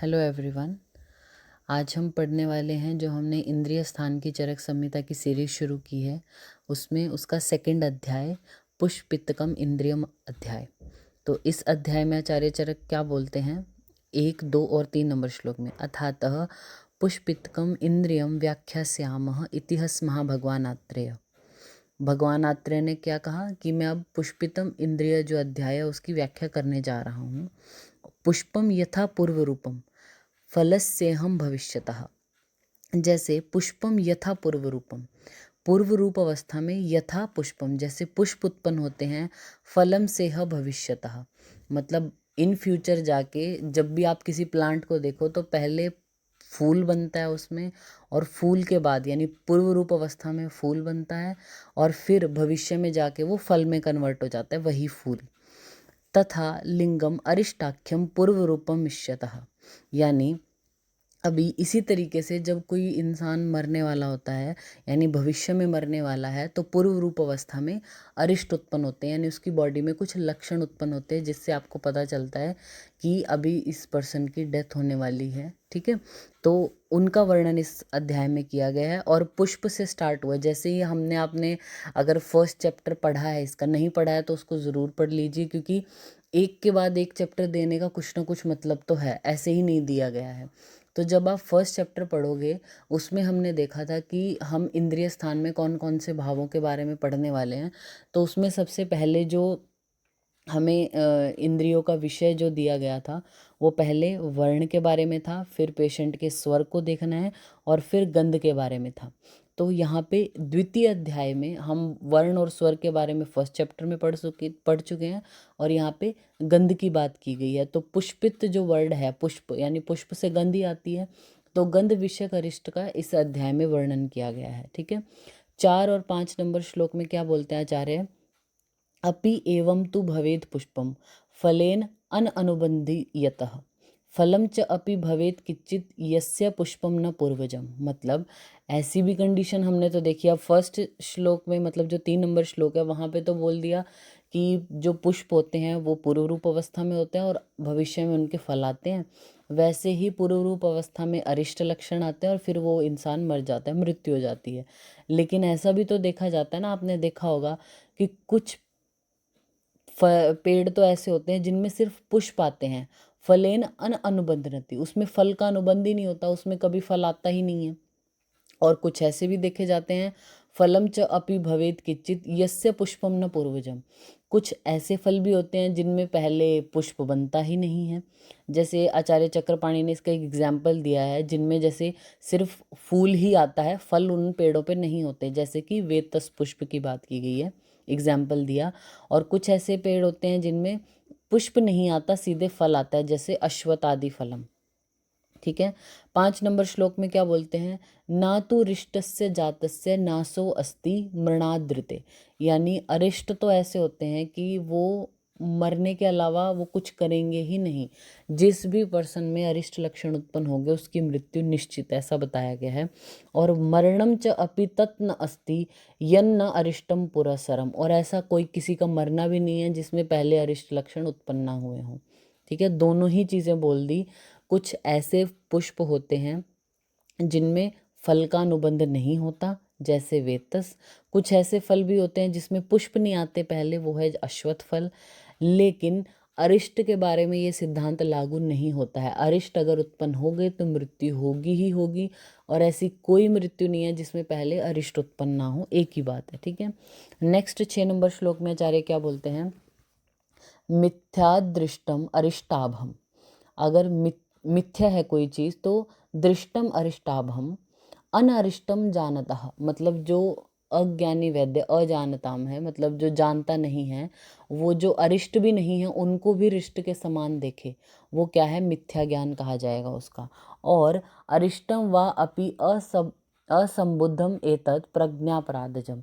Hello everyone. आज हम पढ़ने वाले हैं जो हमने इंद्रिय स्थान की चरक संहिता की सीरीज शुरू की है, उसमें उसका सेकंड अध्याय पुष्पितकम इंद्रियम अध्याय। तो इस अध्याय में आचार्य चरक क्या बोलते हैं, 1, 2 और 3 नंबर श्लोक में, अथातः पुष्पितकम इंद्रियम व्याख्यास्यामः इति स्मः भगवान आत्रेय। भगवान आत्रेय ने क्या कहा कि मैं अब पुष्पितम इंद्रिय जो अध्याय है उसकी व्याख्या करने जा रहा हूँ। पुष्पम यथा पूर्व रूपम फलस्येहम भविष्यतः। जैसे पुष्पम यथा पूर्व रूपम, पूर्व रूप अवस्था में, यथा पुष्पम जैसे पुष्प उत्पन्न होते हैं, फलम सेह भविष्यतः मतलब इन फ्यूचर जाके जब भी आप किसी प्लांट को देखो तो पहले फूल बनता है उसमें, और फूल के बाद यानी पूर्व रूप अवस्था में फूल बनता है और फिर भविष्य में जाके वो फल में कन्वर्ट हो जाता है वही फूल। तथा लिंगम अरिष्टाख्यम पूर्व रूपम मिष्यतः, यानी अभी इसी तरीके से जब कोई इंसान मरने वाला होता है यानी भविष्य में मरने वाला है तो पूर्व रूप अवस्था में अरिष्ट उत्पन्न होते हैं, यानी उसकी बॉडी में कुछ लक्षण उत्पन्न होते हैं जिससे आपको पता चलता है कि अभी इस पर्सन की डेथ होने वाली है। ठीक है, तो उनका वर्णन इस अध्याय में किया गया है और पुष्प से स्टार्ट हुआ। जैसे ही हमने आपने अगर फर्स्ट चैप्टर पढ़ा है, इसका नहीं पढ़ा है तो उसको ज़रूर पढ़ लीजिए, क्योंकि एक के बाद एक चैप्टर देने का कुछ ना कुछ मतलब तो है, ऐसे ही नहीं दिया गया है। तो जब आप फर्स्ट चैप्टर पढ़ोगे उसमें हमने देखा था कि हम इंद्रिय स्थान में कौन कौन से भावों के बारे में पढ़ने वाले हैं। तो उसमें सबसे पहले जो हमें इंद्रियों का विषय जो दिया गया था वो पहले वर्ण के बारे में था, फिर पेशेंट के स्वर को देखना है और फिर गंध के बारे में था। तो यहाँ पे द्वितीय अध्याय में हम वर्ण और स्वर के बारे में फर्स्ट चैप्टर में पढ़ चुके हैं और यहाँ पे गंध की बात की गई है। तो पुष्पित जो वर्ड है, पुष्प यानी पुष्प से गंध ही आती है, तो गंध विषयक अरिष्ट का इस अध्याय में वर्णन किया गया है। ठीक है, 4 और 5 नंबर श्लोक में क्या बोलते हैं आचार्य, अपि एवं तु भवेत् पुष्पम फलेन अनुबंधीयतः फलम च अपि भवेत् किंचित यस्य पुष्पम न पूर्वजम। मतलब ऐसी भी कंडीशन हमने तो देखी। अब फर्स्ट श्लोक में मतलब जो 3 नंबर श्लोक है वहाँ पे तो बोल दिया कि जो पुष्प होते हैं वो पूर्व रूप अवस्था में होते हैं और भविष्य में उनके फल आते हैं। वैसे ही पूर्व रूप अवस्था में अरिष्ट लक्षण आते हैं और फिर वो इंसान मर जाता है, मृत्यु हो जाती है। लेकिन ऐसा भी तो देखा जाता है ना, आपने देखा होगा कि कुछ पेड़ तो ऐसे होते हैं जिनमें सिर्फ पुष्प आते हैं, फलेन अनुबंधनति, उसमें फल का अनुबंध ही नहीं होता, उसमें कभी फल आता ही नहीं है। और कुछ ऐसे भी देखे जाते हैं, फलम च अपि भवेत किंचित यस्य पुष्पम न पूर्वजम, कुछ ऐसे फल भी होते हैं जिनमें पहले पुष्प बनता ही नहीं है। जैसे आचार्य चक्रपाणि ने इसका एक एग्जाम्पल दिया है जिनमें जैसे सिर्फ फूल ही आता है, फल उन पेड़ों पे नहीं होते, जैसे कि वेतस पुष्प की बात की गई है, एग्जाम्पल दिया। और कुछ ऐसे पेड़ होते हैं जिनमें पुष्प नहीं आता, सीधे फल आता है, जैसे अश्वत्थादि फलम। ठीक है, 5 नंबर श्लोक में क्या बोलते हैं, ना तो रिष्टस्य जातस्य नासो अस्ति मृणादृते, यानी अरिष्ट तो ऐसे होते हैं कि वो मरने के अलावा वो कुछ करेंगे ही नहीं। जिस भी पर्सन में अरिष्ट लक्षण उत्पन्न होंगे उसकी मृत्यु निश्चित, ऐसा बताया गया है। और मरणम च अपि तत् न अस्ति यन्न अरिष्टम पुरस्सरम, और ऐसा कोई किसी का मरना भी नहीं है जिसमें पहले अरिष्ट लक्षण उत्पन्न ना हुए हों। ठीक है, दोनों ही चीज़ें बोल दी। कुछ ऐसे पुष्प होते हैं जिनमें फल का अनुबंध नहीं होता, जैसे वेतस। कुछ ऐसे फल भी होते हैं जिसमें पुष्प नहीं आते पहले, वो है अश्वत्थ फल। लेकिन अरिष्ट के बारे में ये सिद्धांत लागू नहीं होता है। अरिष्ट अगर उत्पन्न हो गए तो मृत्यु होगी ही होगी, और ऐसी कोई मृत्यु नहीं है जिसमें पहले अरिष्ट उत्पन्न ना हो, एक ही बात है। ठीक है, नेक्स्ट 6 नंबर श्लोक में आचार्य क्या बोलते हैं, मिथ्यादृष्टम अरिष्टाभम, अगर मिथ्या है कोई चीज़ तो दृष्टम अरिष्टाभम अनअरिष्टम जानतः, मतलब जो अज्ञानी वैद्य अजानताम है, मतलब जो जानता नहीं है, वो जो अरिष्ट भी नहीं है उनको भी रिष्ट के समान देखे, वो क्या है, मिथ्या ज्ञान कहा जाएगा उसका। और अरिष्टम व अपि असंबुद्धम एतत् प्रज्ञापराधजम,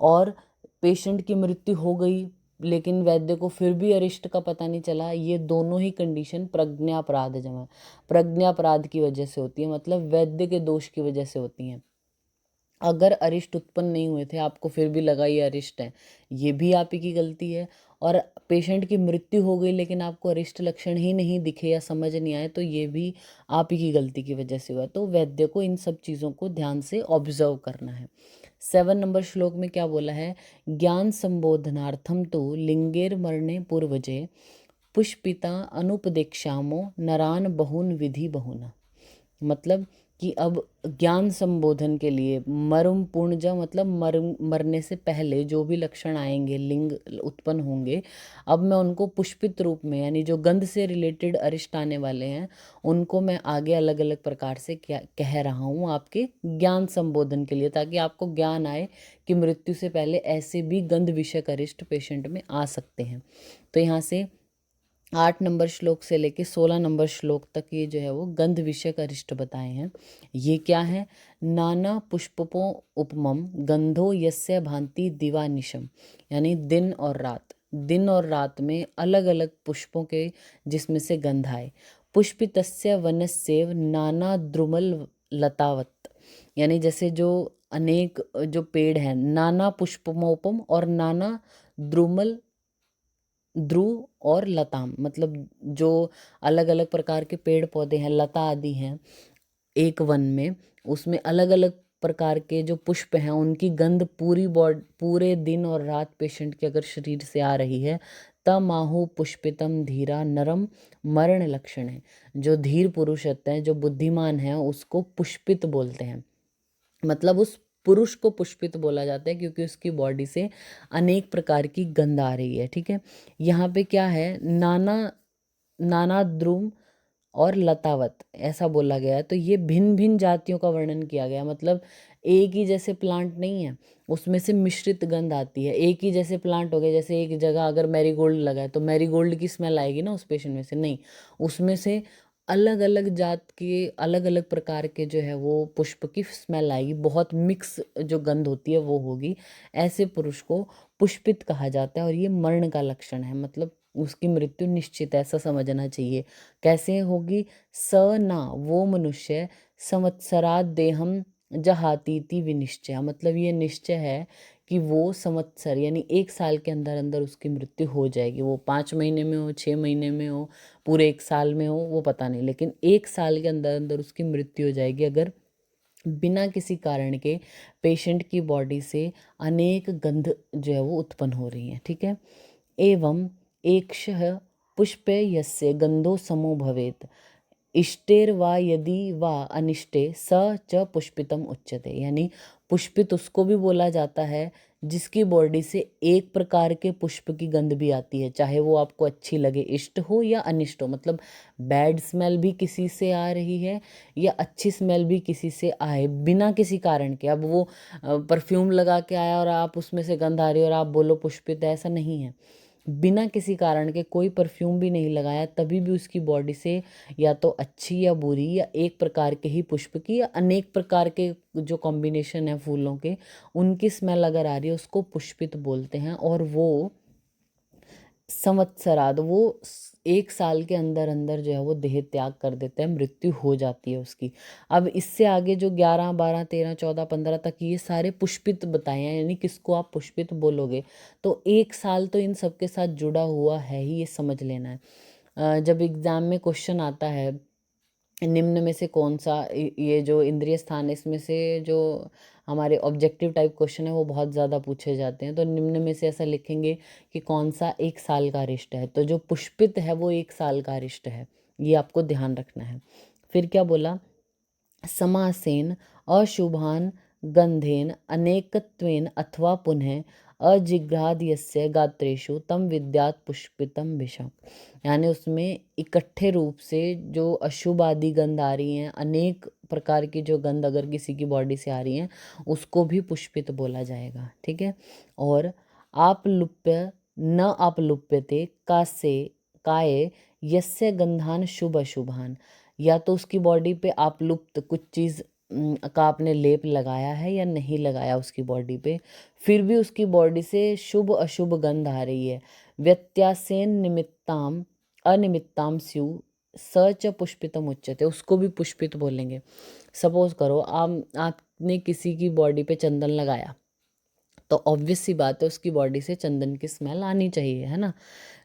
और पेशेंट की मृत्यु हो गई लेकिन वैद्य को फिर भी अरिष्ट का पता नहीं चला, ये दोनों ही कंडीशन प्रज्ञापराध जमा, प्रज्ञापराध की वजह से होती है, मतलब वैद्य के दोष की वजह से होती हैं। अगर अरिष्ट उत्पन्न नहीं हुए थे, आपको फिर भी लगा ये अरिष्ट है, ये भी आप ही की गलती है। और पेशेंट की मृत्यु हो गई लेकिन आपको अरिष्ट लक्षण ही नहीं दिखे या समझ नहीं आए, तो ये भी आप ही की गलती की वजह से हुआ। तो वैद्य को इन सब चीज़ों को ध्यान से ऑब्जर्व करना है। 7 नंबर श्लोक में क्या बोला है, ज्ञान संबोधनार्थम तो लिंगेर मरणे पूर्वजे पुष्पिता अनुपदेक्षामो नरान बहुन विधि बहुना। मतलब कि अब ज्ञान संबोधन के लिए मरुम पूर्णजा मतलब मरने से पहले जो भी लक्षण आएंगे, लिंग उत्पन्न होंगे, अब मैं उनको पुष्पित रूप में, यानी जो गंध से रिलेटेड अरिष्ट आने वाले हैं उनको मैं आगे अलग अलग प्रकार से क्या कह रहा हूँ आपके ज्ञान संबोधन के लिए, ताकि आपको ज्ञान आए कि मृत्यु से पहले ऐसे भी गंध विषयक अरिष्ट पेशेंट में आ सकते हैं। तो यहाँ से 8 नंबर श्लोक से लेके 16 नंबर श्लोक तक ये जो है वो गंध विषयक अरिष्ट बताए हैं। ये क्या है, नाना पुष्पों उपमम गंधो यस्य भांति दिवानिशम, यानी दिन और रात, दिन और रात में अलग अलग पुष्पों के जिसमें से गंध आए। पुष्पितस्य वनस्येव नाना द्रुमल लतावत, यानी जैसे जो अनेक जो पेड़ हैं, नाना पुष्पमोपम और नाना द्रुमल, ध्रुव और लताम, मतलब जो अलग अलग प्रकार के पेड़ पौधे हैं, लता आदि हैं एक वन में, उसमें अलग अलग प्रकार के जो पुष्प हैं उनकी गंध पूरे दिन और रात पेशेंट के अगर शरीर से आ रही है, तमाहु पुष्पितम धीरा नरम मरण लक्षण है। जो धीर पुरुष होते हैं, जो बुद्धिमान हैं, उसको पुष्पित बोलते हैं। मतलब उस पुरुष को पुष्पित बोला जाता है क्योंकि उसकी बॉडी से अनेक प्रकार की गंध आ रही है। ठीक है, यहाँ पे क्या है, नाना नाना द्रुम और लतावत ऐसा बोला गया है। तो ये भिन्न भिन्न जातियों का वर्णन किया गया, मतलब एक ही जैसे प्लांट नहीं है, उसमें से मिश्रित गंध आती है। एक ही जैसे प्लांट हो गए, जैसे एक जगह अगर मैरीगोल्ड लगा है तो मैरीगोल्ड की स्मेल आएगी ना उस पेशेंट में से, नहीं, उसमें से अलग अलग जात के अलग अलग प्रकार के जो है वो पुष्प की स्मेल आएगी, बहुत मिक्स जो गंध होती है वो होगी। ऐसे पुरुष को पुष्पित कहा जाता है और ये मरण का लक्षण है, मतलब उसकी मृत्यु निश्चित है, ऐसा समझना चाहिए। कैसे होगी, स ना वो मनुष्य संवत्सरात देहम जहातीति विनिश्चय, मतलब ये निश्चय है कि वो संवत्सर यानी 1 साल के अंदर अंदर उसकी मृत्यु हो जाएगी। वो 5 महीने में हो, 6 महीने में हो, पूरे 1 साल में हो, वो पता नहीं, लेकिन 1 साल के अंदर अंदर उसकी मृत्यु हो जाएगी अगर बिना किसी कारण के पेशेंट की बॉडी से अनेक गंध जो है वो उत्पन्न हो रही हैं। ठीक है, एवं एकशः पुष्पे यस्य गंधो समो भवेत् इष्टेर वा यदि वा अनिष्टे स च पुष्पितम उच्यते, यानी पुष्पित उसको भी बोला जाता है जिसकी बॉडी से एक प्रकार के पुष्प की गंध भी आती है, चाहे वो आपको अच्छी लगे, इष्ट हो या अनिष्ट हो, मतलब बैड स्मेल भी किसी से आ रही है या अच्छी स्मेल भी किसी से आए बिना किसी कारण के। अब वो परफ्यूम लगा के आया और आप उसमें से गंध आ रही है और आप बोलो पुष्पित है, ऐसा नहीं है। बिना किसी कारण के कोई परफ्यूम भी नहीं लगाया तभी भी उसकी बॉडी से या तो अच्छी या बुरी या एक प्रकार के ही पुष्प की या अनेक प्रकार के जो कॉम्बिनेशन है फूलों के, उनकी स्मेल अगर आ रही है उसको पुष्पित बोलते हैं। और वो संवत्सराद, वो 1 साल के अंदर अंदर जो है वो देह त्याग कर देते हैं, मृत्यु हो जाती है उसकी। अब इससे आगे जो 11 12 13 14 15 तक ये सारे पुष्पित बताए हैं, यानी किसको आप पुष्पित बोलोगे, तो 1 साल तो इन सब के साथ जुड़ा हुआ है ही, ये समझ लेना है। जब एग्जाम में क्वेश्चन आता है निम्न में से कौन सा, ये जो इंद्रिय स्थान है इसमें से जो हमारे ऑब्जेक्टिव टाइप क्वेश्चन है वो बहुत ज़्यादा पूछे जाते हैं, तो निम्न में से ऐसा लिखेंगे कि कौन सा 1 साल का अरिष्ट है, तो जो पुष्पित है वो 1 साल का अरिष्ट है, ये आपको ध्यान रखना है। फिर क्या बोला, समासेन अशुभान गंधेन अनेकत्वेन अथवा पुनः अजिघ्राद्यस्य गात्रेषु तम विद्यात् पुष्पितम विषम, यानी उसमें इकट्ठे रूप से जो अशुभ आदि गंध आ रही हैं, अनेक प्रकार की जो गंध अगर किसी की बॉडी से आ रही हैं उसको भी पुष्पित बोला जाएगा। ठीक है, और आपलुप्य न आपलुप्यते कासे काये यस्य गंधान शुभ अशुभान, या तो उसकी बॉडी पे आप लुप्त कुछ चीज़ का आपने लेप लगाया है या नहीं लगाया उसकी बॉडी पे, फिर भी उसकी बॉडी से शुभ अशुभ गंध आ रही है, व्यत्यासेन निमित्ताम अनिमित्ताम स्यु स च पुष्पितम उच्यते, उसको भी पुष्पित बोलेंगे। सपोज करो आपने किसी की बॉडी पे चंदन लगाया, तो ऑब्वियस सी बात है उसकी बॉडी से चंदन की स्मेल आनी चाहिए, है ना।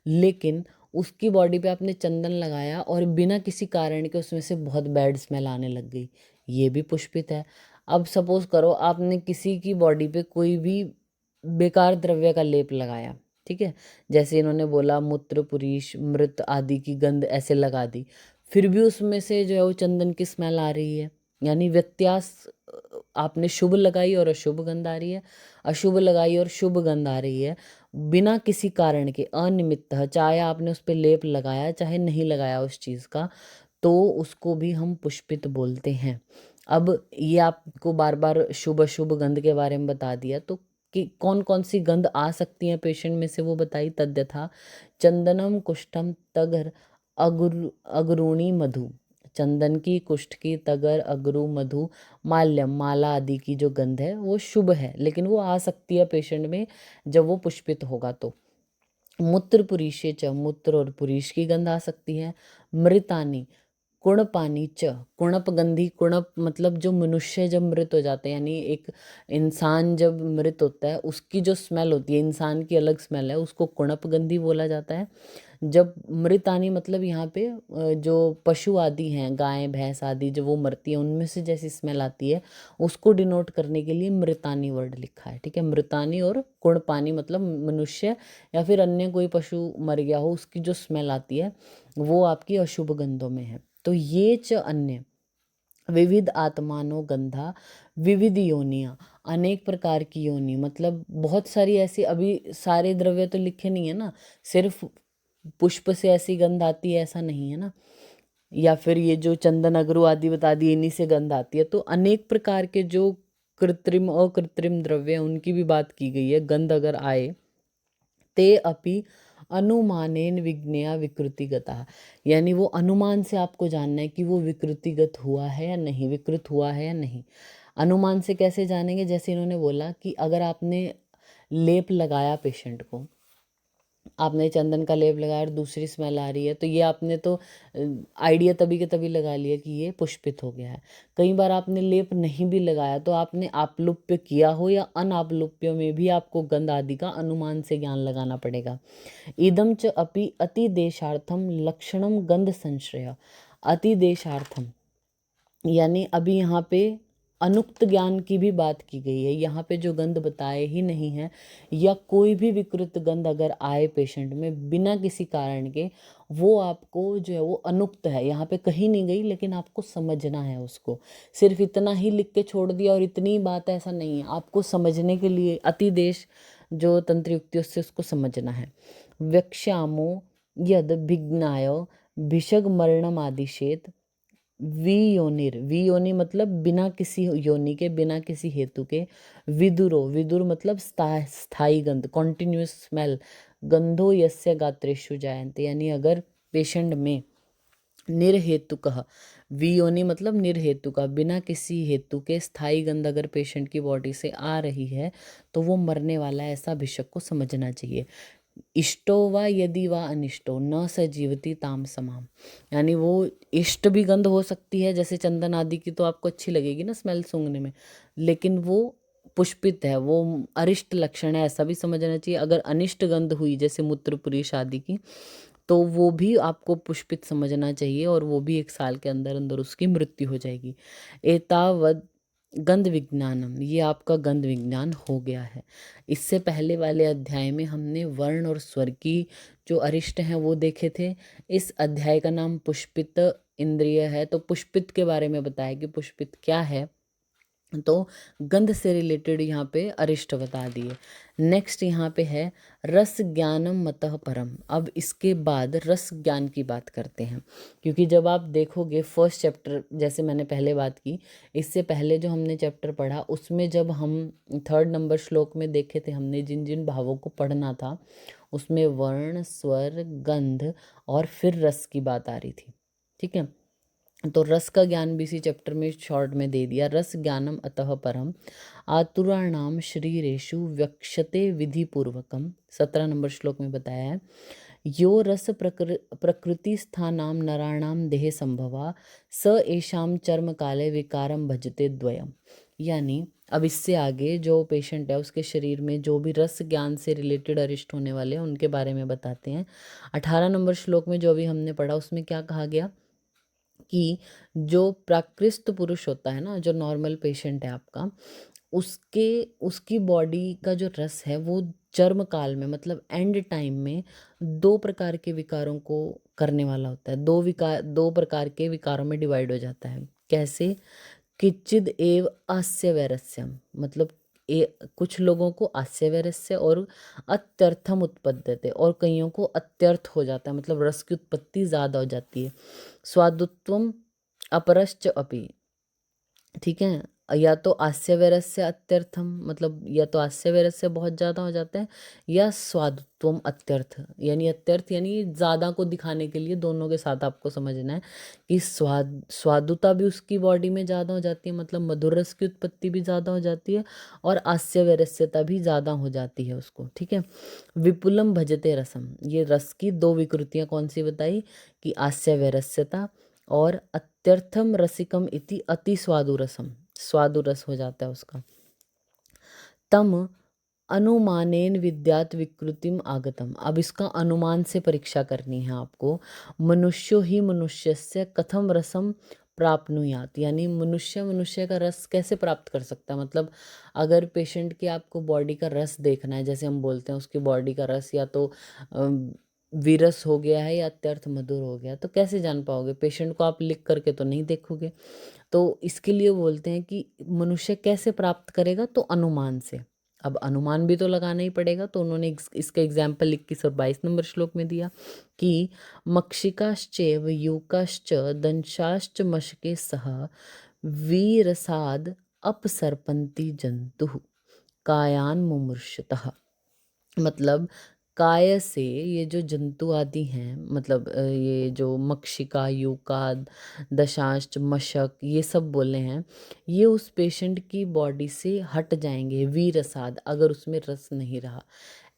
लेकिन उसकी बॉडी पे आपने चंदन लगाया और बिना किसी कारण के उसमें से बहुत बैड स्मेल आने लग गई, ये भी पुष्पित है। अब सपोज करो आपने किसी की बॉडी पे कोई भी बेकार द्रव्य का लेप लगाया, ठीक है, जैसे इन्होंने बोला मूत्र पुरीश मृत आदि की गंध ऐसे लगा दी, फिर भी उसमें से जो है वो चंदन की स्मेल आ रही है, यानी व्यत्यास, आपने शुभ लगाई और अशुभ गंध आ रही है, अशुभ लगाई और शुभ गंध आ रही है, बिना किसी कारण के अनिमित्त, चाहे आपने उस पर लेप लगाया चाहे नहीं लगाया उस चीज़ का, तो उसको भी हम पुष्पित बोलते हैं। अब ये आपको बार बार शुभ अशुभ गंध के बारे में बता दिया, तो कि कौन कौन सी गंध आ सकती है पेशेंट में से वो बताई। तद्यथा चंदनम कुष्ठम तगर अगरुणी मधु, चंदन की, कुष्ठ की, तगर, अगरू, मधु, माल्यम, माला आदि की जो गंध है वो शुभ है, लेकिन वो आ सकती है पेशेंट में जब वो पुष्पित होगा तो। मूत्र पुरीशे च, मूत्र और पुरीश की गंध आ सकती है। मृतानी कुणपानी च, कुणप गंधी, कुणप मतलब जो मनुष्य जब मृत हो जाते हैं, यानी एक इंसान जब मृत होता है उसकी जो स्मेल होती है, इंसान की अलग स्मेल है, उसको कुणप गंधी बोला जाता है। जब मृतानी मतलब यहाँ पे जो पशु आदि हैं, गाय भैंस आदि जो वो मरती है उनमें से जैसी स्मेल आती है, उसको डिनोट करने के लिए मृतानी वर्ड लिखा है, ठीक है। मृतानी और कुणपानी मतलब मनुष्य या फिर अन्य कोई पशु मर गया हो उसकी जो स्मेल आती है वो आपकी अशुभ गंधों में है। तो ये च अन्य विविध आत्मानो गंधा विविध योनिया, अनेक प्रकार की योनि, मतलब बहुत सारी ऐसी, अभी सारे द्रव्य तो लिखे नहीं है ना, सिर्फ पुष्प से ऐसी गंध आती है ऐसा नहीं है ना, या फिर ये जो चंदन अगरू आदि बता दिए इन्हीं से गंध आती है, तो अनेक प्रकार के जो कृत्रिम अकृत्रिम द्रव्य हैं उनकी भी बात की गई है। गंध अगर आए ते अपि अनुमानेन विज्ञेया विकृतिगता, यानी वो अनुमान से आपको जानना है कि वो विकृतिगत हुआ है या नहीं, विकृत हुआ है या नहीं। अनुमान से कैसे जानेंगे, जैसे इन्होंने बोला कि अगर आपने लेप लगाया पेशेंट को, आपने चंदन का लेप लगाया और दूसरी स्मेल आ रही है, तो ये आपने तो आइडिया तभी के तभी लगा लिया कि ये पुष्पित हो गया है। कई बार आपने लेप नहीं भी लगाया तो आपने आप्लुप्य किया हो या अनाप्लुप्य में भी आपको गंध आदि का अनुमान से ज्ञान लगाना पड़ेगा। इदम च अपि अतिदेशार्थम लक्षणम गंध संश्रय, अतिदेशार्थम यानी अभी यहाँ पे अनुक्त ज्ञान की भी बात की गई है, यहाँ पे जो गंध बताए ही नहीं है, या कोई भी विकृत गंध अगर आए पेशेंट में बिना किसी कारण के, वो आपको जो है वो अनुक्त है, यहाँ पे कहीं नहीं गई, लेकिन आपको समझना है उसको। सिर्फ इतना ही लिख के छोड़ दिया और इतनी बात ऐसा नहीं है, आपको समझने के लिए अतिदेश जो तंत्र युक्ति उससे उसको समझना है। वक्ष्यामो यद भिज्ञाय भिषग मरणम आदिशेत वियोनिर, वियोनि मतलब बिना किसी योनि के, बिना किसी हेतु के। विदुरो, विदुर मतलब स्थायी गंध, कॉन्टिन्यूस स्मेल। गंधो यस्य गात्रेषु जायन्ते, यानी अगर पेशेंट में निर्हेतुकः, वियोनि मतलब निर्हेतुका, बिना किसी हेतु के स्थायी गंध अगर पेशेंट की बॉडी से आ रही है तो वो मरने वाला है, ऐसा भिषक को समझना चाहिए। इष्टो व यदि व अनिष्टो न स जीवति ताम समाम, यानी वो इष्ट भी गंध हो सकती है, जैसे चंदन आदि की तो आपको अच्छी लगेगी ना स्मेल सूंघने में, लेकिन वो पुष्पित है, वो अरिष्ट लक्षण है, ऐसा भी समझना चाहिए। अगर अनिष्ट गंध हुई जैसे मूत्र पुरीश आदि की, तो वो भी आपको पुष्पित समझना चाहिए और वो भी 1 साल के अंदर अंदर उसकी मृत्यु हो जाएगी। एतावद गंध विज्ञानम, ये आपका गंध विज्ञान हो गया है। इससे पहले वाले अध्याय में हमने वर्ण और स्वर की जो अरिष्ट हैं वो देखे थे। इस अध्याय का नाम पुष्पित इंद्रिय है, तो पुष्पित के बारे में बताया कि पुष्पित क्या है, तो गंध से रिलेटेड यहाँ पे अरिष्ट बता दिए। नेक्स्ट यहाँ पे है रस ज्ञानम मतः परम। अब इसके बाद रस ज्ञान की बात करते हैं, क्योंकि जब आप देखोगे फर्स्ट चैप्टर, जैसे मैंने पहले बात की, इससे पहले जो हमने चैप्टर पढ़ा उसमें जब हम 3rd नंबर श्लोक में देखे थे हमने जिन जिन भावों को पढ़ना था, उसमें वर्ण स्वर गंध और फिर रस की बात आ रही थी, ठीक है। तो रस का ज्ञान भी इसी चैप्टर में शॉर्ट में दे दिया। रस ज्ञानम अतः परम आतुराणाम शरीरेषु व्यक्षते विधि पूर्वकम, 17 नंबर श्लोक में बताया है। यो रस प्रकृति स्थानाम नराणाम देह संभवा स एषाम चर्म काले विकारम भजते द्वयम, यानी अब इससे आगे जो पेशेंट है उसके शरीर में जो भी रस ज्ञान से रिलेटेड अरिष्ट होने वाले हैं उनके बारे में बताते हैं। 18 नंबर श्लोक में जो भी हमने पढ़ा उसमें क्या कहा गया कि जो प्राकृत पुरुष होता है ना, जो नॉर्मल पेशेंट है आपका, उसके उसकी बॉडी का जो रस है वो चर्म काल में मतलब एंड टाइम में दो प्रकार के विकारों को करने वाला होता है। दो प्रकार के विकारों में डिवाइड हो जाता है। कैसे? किच्चिद एव आस्य वैरस्यम, मतलब कुछ लोगों को आस्य वैरस्य और अत्यर्थम उत्पद्यते, और कईयों को अत्यर्थ हो जाता है, मतलब रस की उत्पत्ति ज़्यादा हो जाती है। स्वादुत्वम अपरश्च अपि, ठीक है, या तो आस्य वैरस्य अत्यर्थम, मतलब या तो आस्य वैरस्य बहुत ज़्यादा हो जाता है, या स्वादुत्वम अत्यर्थ, यानी अत्यर्थ यानी ज़्यादा को दिखाने के लिए दोनों के साथ आपको समझना है कि स्वादुता भी उसकी बॉडी में ज़्यादा हो जाती है, मतलब मधुर रस की उत्पत्ति भी ज़्यादा हो जाती है, और आस्य वैरस्यता भी ज़्यादा हो जाती है उसको, ठीक है। विपुलम भजते रसम, ये रस की दो विकृतियाँ कौन सी बताई कि आस्य वैरस्यता और अत्यर्थम रसिकम इति अति स्वादुरसम, स्वादुरस हो जाता है उसका। तम अनुमानेन विद्यात विकृतिम आगतम, अब इसका अनुमान से परीक्षा करनी है आपको। मनुष्यो ही मनुष्यस्य कथम रसम प्राप्नुयात, यानी मनुष्य का रस कैसे प्राप्त कर सकता है, मतलब अगर पेशेंट की आपको बॉडी का रस देखना है, जैसे हम बोलते हैं उसकी बॉडी का रस या तो विरस हो गया है या अत्यर्थ मधुर हो गया, तो कैसे जान पाओगे? पेशेंट को आप लिख करके तो नहीं देखोगे। तो इसके लिए बोलते हैं कि मनुष्य कैसे प्राप्त करेगा, तो अनुमान से। अब अनुमान भी तो लगाना ही पड़ेगा, तो उन्होंने इसका एग्जाम्पल 21 और 22 नंबर श्लोक में दिया कि मक्षिकाश्चैव यूकाश्च दंशाश्च मशके सह वीरसाद अपसर्पन्ति जंतु कायान मुमूर्षतः, मतलब काय से ये जो जंतु आदि हैं, मतलब ये जो मक्षिका, यूका, दशांश, मशक, ये सब बोले हैं, ये उस पेशेंट की बॉडी से हट जाएंगे वीरसाद, अगर उसमें रस नहीं रहा।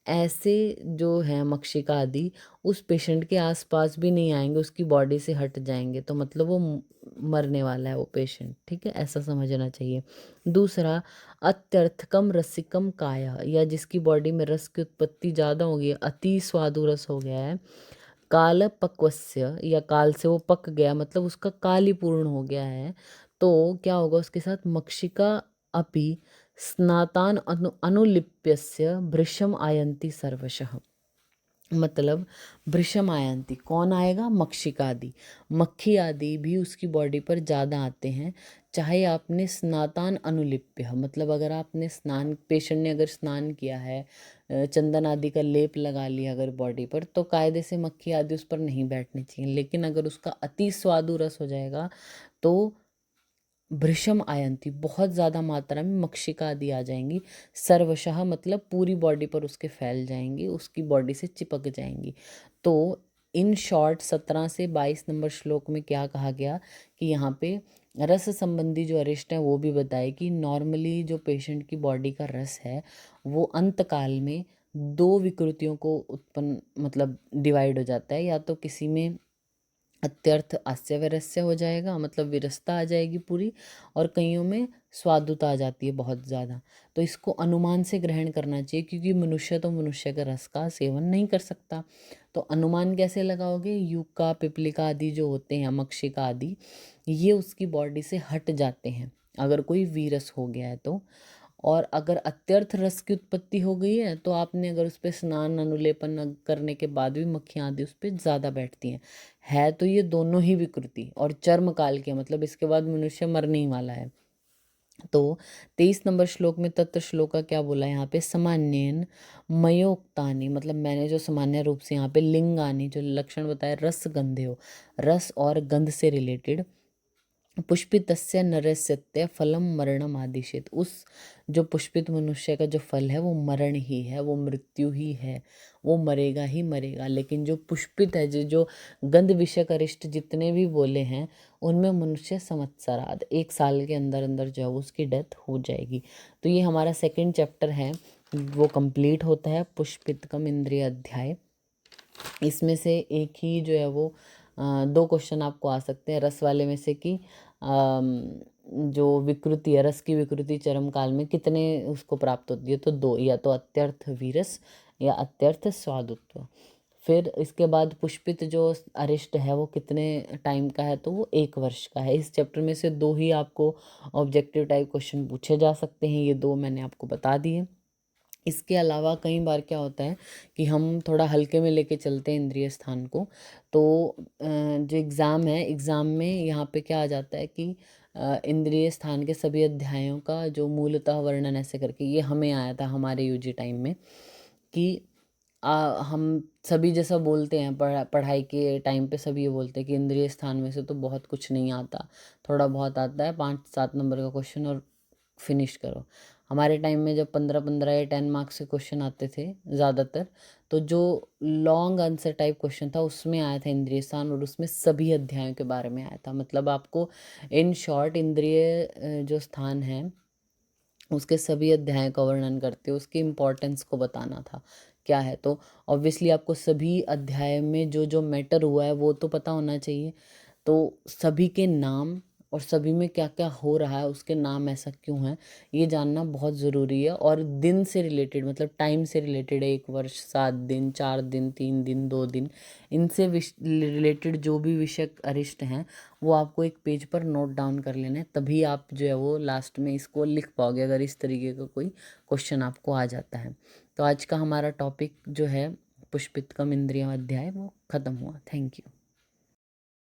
ऐसे जो है मक्षिका आदि उस पेशेंट के आसपास भी नहीं आएंगे, उसकी बॉडी से हट जाएंगे, तो मतलब वो मरने वाला है वो पेशेंट, ठीक है, ऐसा समझना चाहिए। दूसरा, अत्यर्थकम रसिकम काया, या जिसकी बॉडी में रस की उत्पत्ति ज़्यादा हो गई है, अति स्वादु रस हो गया है, काल पक्वस्य, या काल से वो पक गया, मतलब उसका काल ही पूर्ण हो गया है, तो क्या होगा उसके साथ? मक्षिका अपि स्नातान अनुलिप्यस्य भृशम आयन्ति सर्वशः, मतलब भृशम आयंती कौन आएगा? मक्षिका आदि, मक्खी आदि भी उसकी बॉडी पर ज़्यादा आते हैं। चाहे आपने स्नातान अनुलिप्य, मतलब अगर आपने स्नान, पेशेंट ने अगर स्नान किया है, चंदन आदि का लेप लगा लिया अगर बॉडी पर, तो कायदे से मक्खी आदि उस पर नहीं बैठनी चाहिए। लेकिन अगर उसका अति स्वादु रस हो जाएगा तो भृशम आयंती, बहुत ज़्यादा मात्रा में मक्षिका आदि आ जाएंगी, सर्वशः मतलब पूरी बॉडी पर उसके फैल जाएंगी, उसकी बॉडी से चिपक जाएंगी। तो इन शॉर्ट 17 से 22 नंबर श्लोक में क्या कहा गया कि यहाँ पे रस संबंधी जो अरिष्ट है वो भी बताए कि नॉर्मली जो पेशेंट की बॉडी का रस है वो अंतकाल में दो विकृतियों को उत्पन्न मतलब डिवाइड हो जाता है, या तो किसी में अत्यर्थ आस्य वैरस्य हो जाएगा, मतलब विरसता आ जाएगी पूरी, और कईयों में स्वादुता आ जाती है बहुत ज़्यादा। तो इसको अनुमान से ग्रहण करना चाहिए, क्योंकि मनुष्य तो मनुष्य का रस का सेवन नहीं कर सकता। तो अनुमान कैसे लगाओगे? यूका, पिपलिका आदि जो होते हैं, मक्षिका आदि, ये उसकी बॉडी से हट जाते हैं अगर कोई वीरस हो गया है तो। और अगर अत्यर्थ रस की उत्पत्ति हो गई है तो आपने अगर उस पर स्नान अनुलेपन करने के बाद भी मक्खियाँ आदि उस पर ज़्यादा बैठती हैं। है तो ये दोनों ही विकृति और चर्म काल के, मतलब इसके बाद मनुष्य मरने ही वाला है। तो 23 नंबर श्लोक में तत्र श्लोक का क्या बोला है यहाँ पे? सामान्यन मयोक्तानि, मतलब मैंने जो सामान्य रूप से यहाँ पे लिंगानी जो लक्षण बताया, रस गंधे हो, रस और गंध से रिलेटेड, पुष्पितस्य नरस्य फलम मरणम आदिशेत, उस जो पुष्पित मनुष्य का जो फल है वो मरण ही है, वो मृत्यु ही है, वो मरेगा ही मरेगा। लेकिन जो पुष्पित है, जो गंध विषयक अरिष्ट जितने भी बोले हैं, उनमें मनुष्य संवत्सराद 1 साल के अंदर अंदर जो है उसकी डेथ हो जाएगी। तो ये हमारा सेकंड चैप्टर है, वो कंप्लीट होता है पुष्पितकम इंद्रिय अध्याय। इसमें से एक ही जो है वो 2 क्वेश्चन आपको आ सकते हैं रस वाले में से कि जो विकृति है, रस की विकृति चरम काल में कितने उसको प्राप्त होती है, तो 2, या तो अत्यर्थ वीरस या अत्यर्थ स्वादुत्व। फिर इसके बाद पुष्पित जो अरिष्ट है वो कितने टाइम का है, तो वो 1 वर्ष का है। इस चैप्टर में से 2 ही आपको ऑब्जेक्टिव टाइप क्वेश्चन पूछे जा सकते हैं, ये 2 मैंने आपको बता दिए। इसके अलावा कई बार क्या होता है कि हम थोड़ा हल्के में लेके चलते हैं इंद्रिय स्थान को, तो जो एग्ज़ाम है, एग्ज़ाम में यहाँ पे क्या आ जाता है कि इंद्रिय स्थान के सभी अध्यायों का जो मूलतः वर्णन ऐसे करके, ये हमें आया था हमारे यूजी टाइम में कि हम सभी जैसा बोलते हैं पढ़ाई के टाइम पे सभी ये बोलते हैं कि इंद्रिय स्थान में से तो बहुत कुछ नहीं आता, थोड़ा बहुत आता है, 5-7 नंबर का क्वेश्चन और फिनिश करो। हमारे टाइम में जब 15-15 या 10 मार्क्स के क्वेश्चन आते थे ज़्यादातर, तो जो लॉन्ग आंसर टाइप क्वेश्चन था उसमें आया था इंद्रिय स्थान, और उसमें सभी अध्यायों के बारे में आया था। मतलब आपको इन शॉर्ट इंद्रिय जो स्थान है उसके सभी अध्याय का वर्णन करते, उसकी इम्पोर्टेंस को बताना था क्या है। तो ऑब्वियसली आपको सभी अध्याय में जो जो मैटर हुआ है वो तो पता होना चाहिए, तो सभी के नाम और सभी में क्या क्या हो रहा है, उसके नाम ऐसा क्यों है, ये जानना बहुत ज़रूरी है। और दिन से रिलेटेड, मतलब टाइम से रिलेटेड है, 1 वर्ष, 7 दिन, 4 दिन, 3 दिन, 2 दिन, इनसे रिलेटेड जो भी विषय अरिष्ट हैं वो आपको एक पेज पर नोट डाउन कर लेना है, तभी आप जो है वो लास्ट में इसको लिख पाओगे, अगर इस तरीके का कोई क्वेश्चन आपको आ जाता है। तो आज का हमारा टॉपिक जो है पुष्पितकम इंद्रियम अध्याय, वो ख़त्म हुआ। Thank you.